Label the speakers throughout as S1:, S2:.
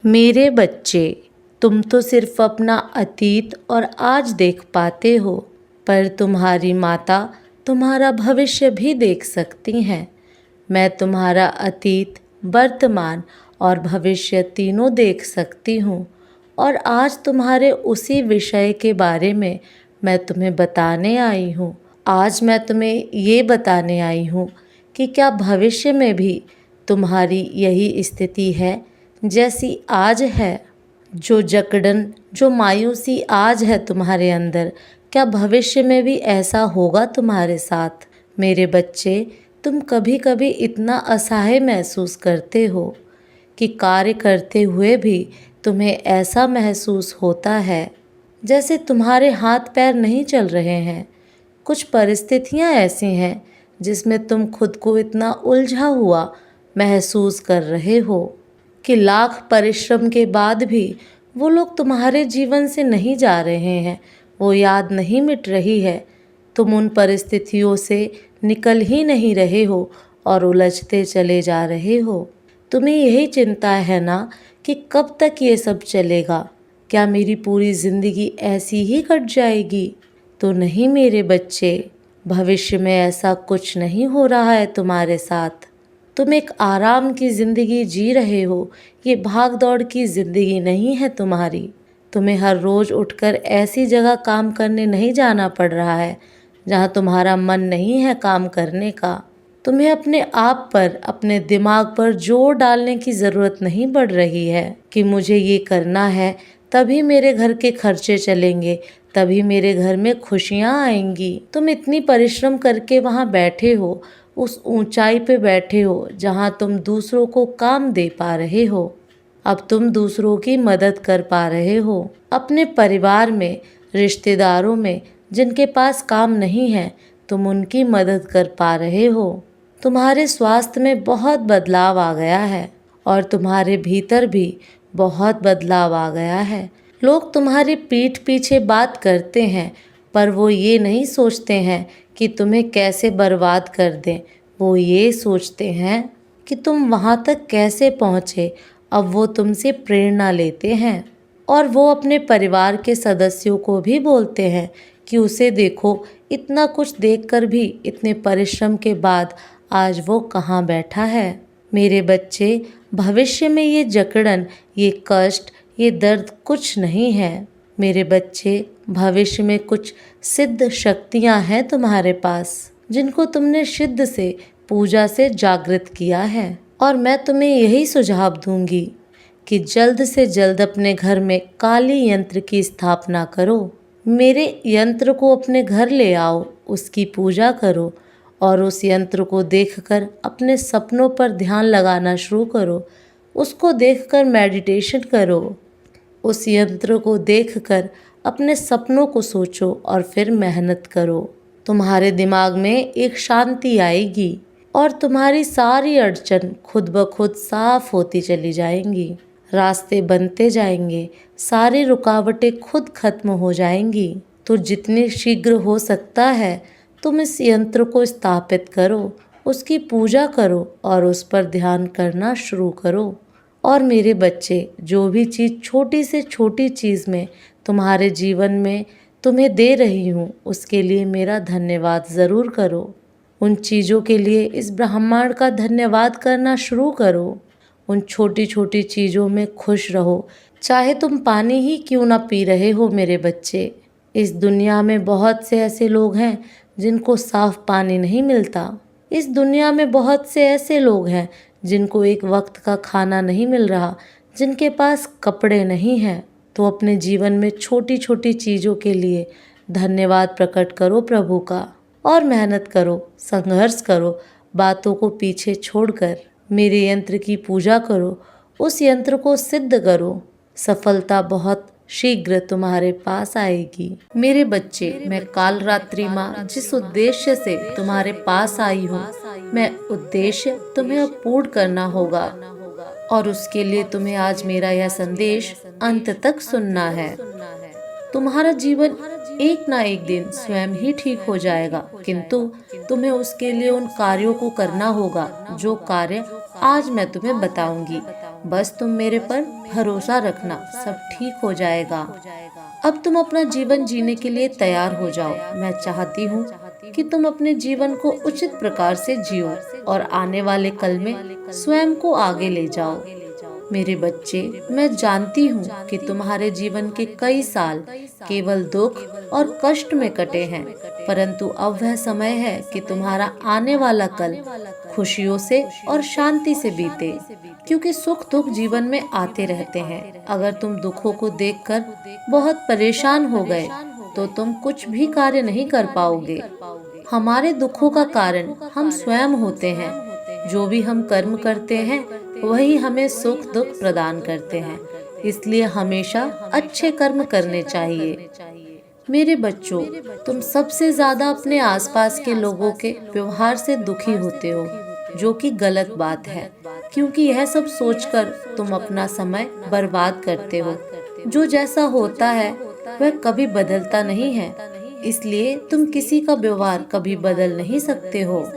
S1: मेरे बच्चे, तुम तो सिर्फ अपना अतीत और आज देख पाते हो, पर तुम्हारी माता तुम्हारा भविष्य भी देख सकती हैं। मैं तुम्हारा अतीत, वर्तमान और भविष्य तीनों देख सकती हूँ और आज तुम्हारे उसी विषय के बारे में मैं तुम्हें बताने आई हूँ। आज मैं तुम्हें ये बताने आई हूँ कि क्या भविष्य में भी तुम्हारी यही स्थिति है जैसी आज है। जो जकड़न, जो मायूसी आज है तुम्हारे अंदर, क्या भविष्य में भी ऐसा होगा तुम्हारे साथ? मेरे बच्चे, तुम कभी कभी इतना असहाय महसूस करते हो कि कार्य करते हुए भी तुम्हें ऐसा महसूस होता है जैसे तुम्हारे हाथ पैर नहीं चल रहे हैं। कुछ परिस्थितियां ऐसी हैं जिसमें तुम खुद को इतना उलझा हुआ महसूस कर रहे हो कि लाख परिश्रम के बाद भी वो लोग तुम्हारे जीवन से नहीं जा रहे हैं, वो याद नहीं मिट रही है। तुम उन परिस्थितियों से निकल ही नहीं रहे हो और उलझते चले जा रहे हो। तुम्हें यही चिंता है ना कि कब तक ये सब चलेगा? क्या मेरी पूरी ज़िंदगी ऐसी ही कट जाएगी? तो नहीं मेरे बच्चे, भविष्य में ऐसा कुछ नहीं हो रहा है तुम्हारे साथ। तुम एक आराम की ज़िंदगी जी रहे हो, ये भाग दौड़ की ज़िंदगी नहीं है तुम्हारी। तुम्हें हर रोज़ उठकर ऐसी जगह काम करने नहीं जाना पड़ रहा है जहाँ तुम्हारा मन नहीं है काम करने का। तुम्हें अपने आप पर, अपने दिमाग पर जोर डालने की ज़रूरत नहीं पड़ रही है कि मुझे ये करना है तभी मेरे घर के खर्चे चलेंगे, तभी मेरे घर में खुशियाँ आएंगी। तुम इतनी परिश्रम करके वहाँ बैठे हो, उस ऊंचाई पे बैठे हो जहाँ तुम दूसरों को काम दे पा रहे हो। अब तुम दूसरों की मदद कर पा रहे हो। अपने परिवार में, रिश्तेदारों में जिनके पास काम नहीं है, तुम उनकी मदद कर पा रहे हो। तुम्हारे स्वास्थ्य में बहुत बदलाव आ गया है और तुम्हारे भीतर भी बहुत बदलाव आ गया है। लोग तुम्हारी पीठ पीछे बात करते हैं, पर वो ये नहीं सोचते हैं कि तुम्हें कैसे बर्बाद कर दें। वो ये सोचते हैं कि तुम वहाँ तक कैसे पहुँचे। अब वो तुमसे प्रेरणा लेते हैं और वो अपने परिवार के सदस्यों को भी बोलते हैं कि उसे देखो, इतना कुछ देखकर भी, इतने परिश्रम के बाद आज वो कहाँ बैठा है। मेरे बच्चे, भविष्य में ये जकड़न, ये कष्ट, ये दर्द कुछ नहीं है। मेरे बच्चे, भविष्य में कुछ सिद्ध शक्तियाँ हैं तुम्हारे पास जिनको तुमने सिद्ध से, पूजा से जागृत किया है। और मैं तुम्हें यही सुझाव दूंगी कि जल्द से जल्द अपने घर में काली यंत्र की स्थापना करो। मेरे यंत्र को अपने घर ले आओ, उसकी पूजा करो और उस यंत्र को देखकर अपने सपनों पर ध्यान लगाना शुरू करो। उसको देखकर मेडिटेशन करो। उस यंत्र को देखकर अपने सपनों को सोचो और फिर मेहनत करो। तुम्हारे दिमाग में एक शांति आएगी और तुम्हारी सारी अड़चन खुद ब खुद साफ होती चली जाएंगी। रास्ते बनते जाएंगे, सारी रुकावटें खुद खत्म हो जाएंगी। तो जितनी शीघ्र हो सकता है तुम इस यंत्र को स्थापित करो, उसकी पूजा करो और उस पर ध्यान करना शुरू करो। और मेरे बच्चे, जो भी चीज़, छोटी से छोटी चीज़ में तुम्हारे जीवन में तुम्हें दे रही हूँ, उसके लिए मेरा धन्यवाद ज़रूर करो। उन चीज़ों के लिए इस ब्रह्मांड का धन्यवाद करना शुरू करो। उन छोटी छोटी चीज़ों में खुश रहो, चाहे तुम पानी ही क्यों ना पी रहे हो। मेरे बच्चे, इस दुनिया में बहुत से ऐसे लोग हैं जिनको साफ पानी नहीं मिलता। इस दुनिया में बहुत से ऐसे लोग हैं जिनको एक वक्त का खाना नहीं मिल रहा, जिनके पास कपड़े नहीं हैं। तो अपने जीवन में छोटी छोटी चीज़ों के लिए धन्यवाद प्रकट करो प्रभु का और मेहनत करो, संघर्ष करो, बातों को पीछे छोड़कर मेरे यंत्र की पूजा करो, उस यंत्र को सिद्ध करो। सफलता बहुत शीघ्र तुम्हारे पास आएगी। मेरे बच्चे, मैं काल रात्रि माँ जिस उद्देश्य से तुम्हारे पास आई हूँ, मैं उद्देश्य तुम्हें अब पूर्ण करना होगा और उसके लिए तुम्हें आज मेरा यह संदेश अंत तक सुनना है। तुम्हारा जीवन एक ना एक दिन स्वयं ही ठीक हो जाएगा, किंतु तुम्हें उसके लिए उन कार्यों को करना होगा जो कार्य आज मैं तुम्हें बताऊंगी। बस तुम मेरे पर भरोसा रखना, सब ठीक हो जाएगा। अब तुम अपना जीवन जीने के लिए तैयार हो जाओ। मैं चाहती हूँ कि तुम अपने जीवन को उचित प्रकार से जियो और आने वाले कल में स्वयं को आगे ले जाओ। मेरे बच्चे, मैं जानती हूँ कि तुम्हारे जीवन के कई साल केवल दुख और कष्ट में कटे हैं, परंतु अब वह समय है कि तुम्हारा आने वाला कल खुशियों से और शांति से बीते, क्योंकि सुख दुख जीवन में आते रहते हैं। अगर तुम दुखों को देखकर बहुत परेशान हो गए तो तुम कुछ भी कार्य नहीं कर पाओगे। हमारे दुखों का कारण हम स्वयं होते हैं। जो भी हम कर्म करते हैं वही हमें सुख दुख प्रदान करते हैं, इसलिए हमेशा अच्छे कर्म करने चाहिए। मेरे बच्चों, तुम सबसे ज्यादा अपने आसपास के लोगों के व्यवहार से दुखी होते हो, जो कि गलत बात है, क्योंकि यह सब सोचकर तुम अपना समय बर्बाद करते हो। जो जैसा होता है वह कभी बदलता नहीं है, इसलिए तुम किसी का व्यवहार कभी बदल नहीं सकते हो।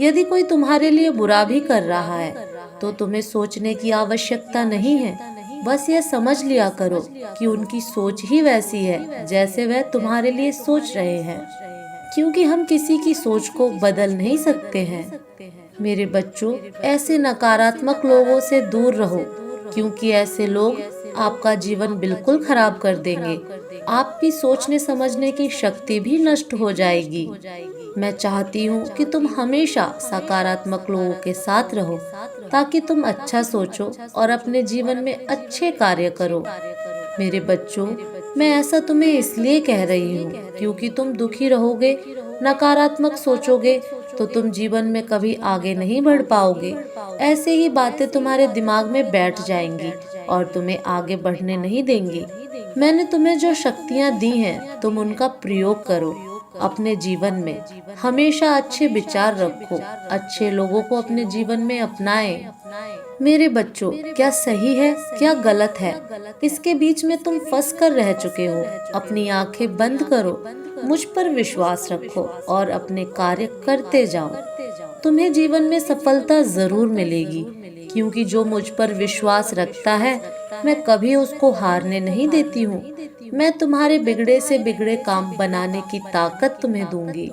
S1: यदि कोई तुम्हारे लिए बुरा भी कर रहा है तो तुम्हें सोचने की आवश्यकता नहीं है। बस यह समझ लिया करो कि उनकी सोच ही वैसी है जैसे वह तुम्हारे लिए सोच रहे हैं, क्योंकि हम किसी की सोच को बदल नहीं सकते हैं। मेरे बच्चों, ऐसे नकारात्मक लोगों से दूर रहो, क्योंकि ऐसे लोग आपका जीवन बिल्कुल खराब कर देंगे। आपकी सोचने समझने की शक्ति भी नष्ट हो जाएगी। मैं चाहती हूँ कि तुम हमेशा सकारात्मक लोगों के साथ रहो, ताकि तुम अच्छा सोचो और अपने जीवन में अच्छे कार्य करो। मेरे बच्चों, मैं ऐसा तुम्हें इसलिए कह रही हूँ क्योंकि तुम दुखी रहोगे, नकारात्मक सोचोगे तो तुम जीवन में कभी आगे नहीं बढ़ पाओगे। ऐसे ही बातें तुम्हारे दिमाग में बैठ जाएंगी और तुम्हें आगे बढ़ने नहीं देंगी। मैंने तुम्हें जो शक्तियाँ दी हैं, तुम उनका प्रयोग करो। अपने जीवन में हमेशा अच्छे विचार रखो, अच्छे लोगों को अपने जीवन में अपनाएं। मेरे बच्चों, क्या सही है क्या गलत है, इसके बीच में तुम फंस कर रह चुके हो। अपनी आंखें बंद करो, मुझ पर विश्वास रखो और अपने कार्य करते जाओ। तुम्हें जीवन में सफलता जरूर मिलेगी, क्योंकि जो मुझ पर विश्वास रखता है मैं कभी उसको हारने नहीं देती हूँ। मैं तुम्हारे बिगड़े से बिगड़े काम बनाने की ताकत तुम्हें दूंगी,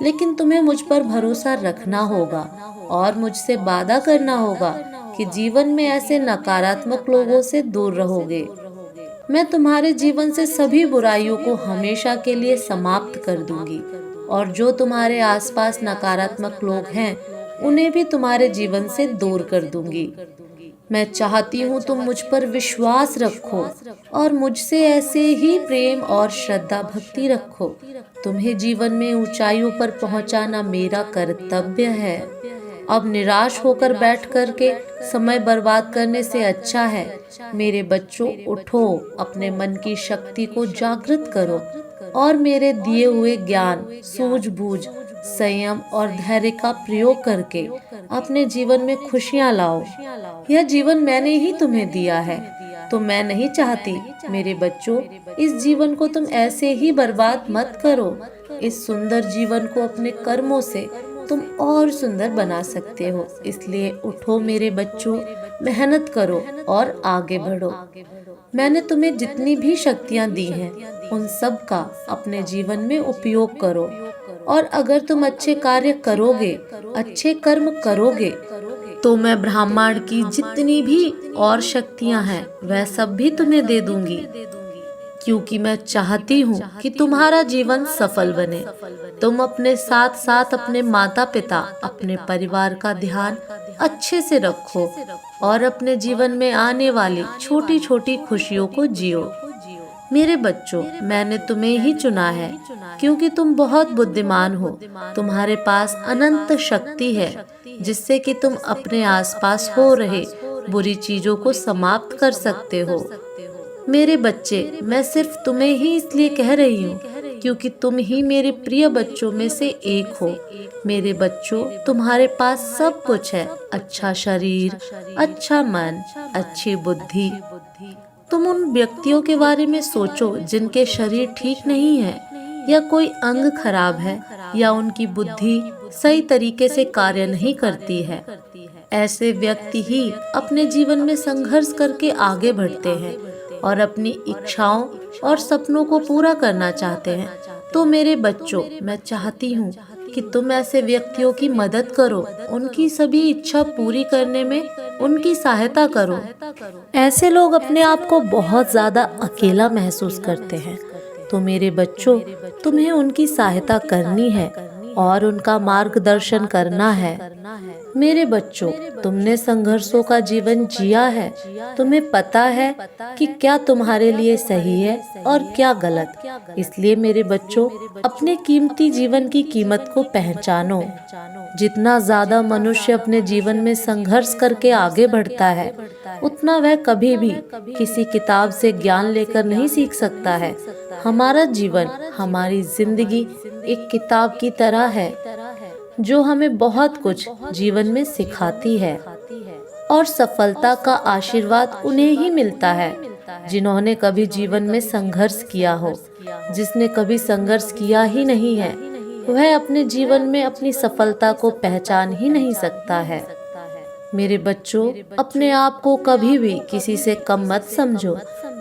S1: लेकिन तुम्हें मुझ पर भरोसा रखना होगा और मुझसे वादा करना होगा कि जीवन में ऐसे नकारात्मक लोगों से दूर रहोगे। मैं तुम्हारे जीवन से सभी बुराइयों को हमेशा के लिए समाप्त कर दूंगी, और जो तुम्हारे आसपास नकारात्मक लोग हैं उन्हें भी तुम्हारे जीवन से दूर कर दूंगी। मैं चाहती हूँ तुम मुझ पर विश्वास रखो और मुझसे ऐसे ही प्रेम और श्रद्धा भक्ति रखो। तुम्हें जीवन में ऊंचाइयों पर पहुँचाना मेरा कर्तव्य है। अब निराश होकर बैठ कर के समय बर्बाद करने से अच्छा है मेरे बच्चों, उठो, अपने मन की शक्ति को जागृत करो और मेरे दिए हुए ज्ञान, सूझबूझ, संयम और धैर्य का प्रयोग करके अपने जीवन में खुशियां लाओ। यह जीवन मैंने ही तुम्हें दिया है, तो मैं नहीं चाहती मेरे बच्चों इस जीवन को तुम ऐसे ही बर्बाद मत करो। इस सुंदर जीवन को अपने कर्मों से तुम और सुंदर बना सकते हो। इसलिए उठो मेरे बच्चों, मेहनत करो और आगे बढ़ो। मैंने तुम्हें जितनी भी शक्तियाँ दी हैं उन सब का अपने जीवन में उपयोग करो, और अगर तुम अच्छे कार्य करोगे, अच्छे कर्म करोगे, तो मैं ब्रह्मांड की जितनी भी और शक्तियाँ हैं वह सब भी तुम्हें दे दूंगी, क्योंकि मैं चाहती हूँ कि तुम्हारा जीवन सफल बने। तुम अपने साथ साथ अपने माता पिता, अपने परिवार का ध्यान अच्छे से रखो और अपने जीवन में आने वाली छोटी छोटी खुशियों को जियो। मेरे बच्चों, मैंने तुम्हें ही चुना है क्योंकि तुम बहुत बुद्धिमान हो। तुम्हारे पास अनंत शक्ति है जिससे कि तुम अपने आसपास हो रहे बुरी चीजों को समाप्त कर सकते हो। मेरे बच्चे, मैं सिर्फ तुम्हें ही इसलिए कह रही हूँ क्योंकि तुम ही मेरे प्रिय बच्चों में से एक हो। मेरे बच्चों, तुम्हारे पास सब कुछ है, अच्छा शरीर, अच्छा मन, अच्छी बुद्धि। तुम उन व्यक्तियों के बारे में सोचो जिनके शरीर ठीक नहीं है, या कोई अंग खराब है, या उनकी बुद्धि सही तरीके से कार्य नहीं करती है। ऐसे व्यक्ति ही अपने जीवन में संघर्ष करके आगे बढ़ते हैं और अपनी इच्छाओं और सपनों को पूरा करना चाहते हैं। तो मेरे बच्चों, मैं चाहती हूँ कि तुम ऐसे व्यक्तियों की मदद करो, उनकी सभी इच्छा पूरी करने में उनकी सहायता करो। ऐसे लोग अपने आप को बहुत ज्यादा अकेला महसूस करते हैं। तो मेरे बच्चों, तुम्हें उनकी सहायता करनी है और उनका मार्गदर्शन करना है। मेरे बच्चों, तुमने संघर्षों का जीवन जिया है, तुम्हें पता है कि क्या तुम्हारे लिए सही है और क्या गलत। इसलिए मेरे बच्चों, अपने कीमती जीवन की कीमत को पहचानो। जितना ज्यादा मनुष्य अपने जीवन में संघर्ष करके आगे बढ़ता है, उतना वह कभी भी किसी किताब से ज्ञान लेकर नहीं सीख सकता है। हमारा जीवन, हमारी जिंदगी एक किताब की तरह है जो हमें बहुत कुछ जीवन में सिखाती है, और सफलता का आशीर्वाद उन्हें ही मिलता है जिन्होंने कभी जीवन में संघर्ष किया हो। जिसने कभी संघर्ष किया ही नहीं है, वह अपने जीवन में अपनी सफलता को पहचान ही नहीं सकता है। मेरे बच्चों, अपने आप को कभी भी किसी से कम मत समझो।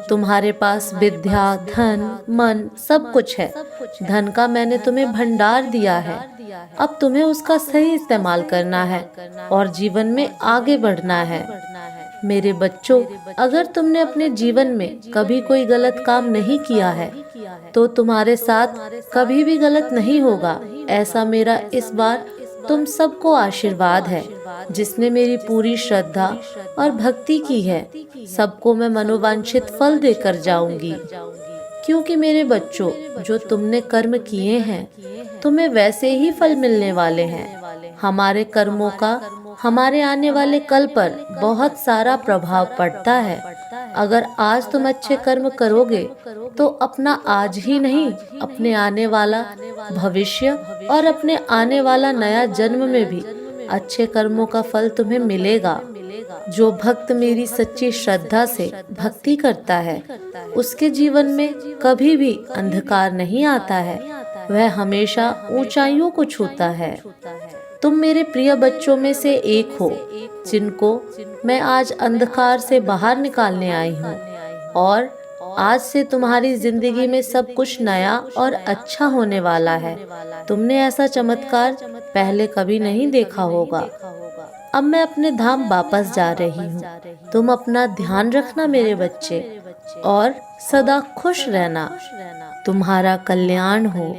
S1: तुम्हारे पास विद्या, धन, मन सब कुछ है। धन का मैंने तुम्हें भंडार दिया है। अब तुम्हें उसका सही इस्तेमाल करना है और जीवन में आगे बढ़ना है। मेरे बच्चों, अगर तुमने अपने जीवन में कभी कोई गलत काम नहीं किया है, तो तुम्हारे साथ कभी भी गलत नहीं होगा, ऐसा मेरा इस बार तुम सबको आशीर्वाद है। जिसने मेरी पूरी श्रद्धा और भक्ति की है, सबको मैं मनोवांछित फल देकर जाऊंगी। क्योंकि मेरे बच्चों, जो तुमने कर्म किए हैं, तुम्हें वैसे ही फल मिलने वाले हैं। हमारे कर्मों का हमारे आने वाले कल पर बहुत सारा प्रभाव पड़ता है। अगर आज तुम अच्छे कर्म करोगे, तो अपना आज ही नहीं, अपने आने वाला भविष्य और अपने आने वाला नया जन्म में भी अच्छे कर्मों का फल तुम्हें मिलेगा। जो भक्त मेरी सच्ची श्रद्धा से भक्ति करता है, उसके जीवन में कभी भी अंधकार नहीं आता है। वह हमेशा ऊंचाइयों को छूता है। तुम मेरे प्रिय बच्चों में से एक हो, जिनको मैं आज अंधकार से बाहर निकालने आई हूँ, और आज से तुम्हारी जिंदगी में सब कुछ नया और अच्छा होने वाला है। तुमने ऐसा चमत्कार पहले कभी नहीं देखा होगा। अब मैं अपने धाम वापस जा रही हूँ। तुम अपना ध्यान रखना मेरे बच्चे, और सदा खुश रहना। तुम्हारा कल्याण हो।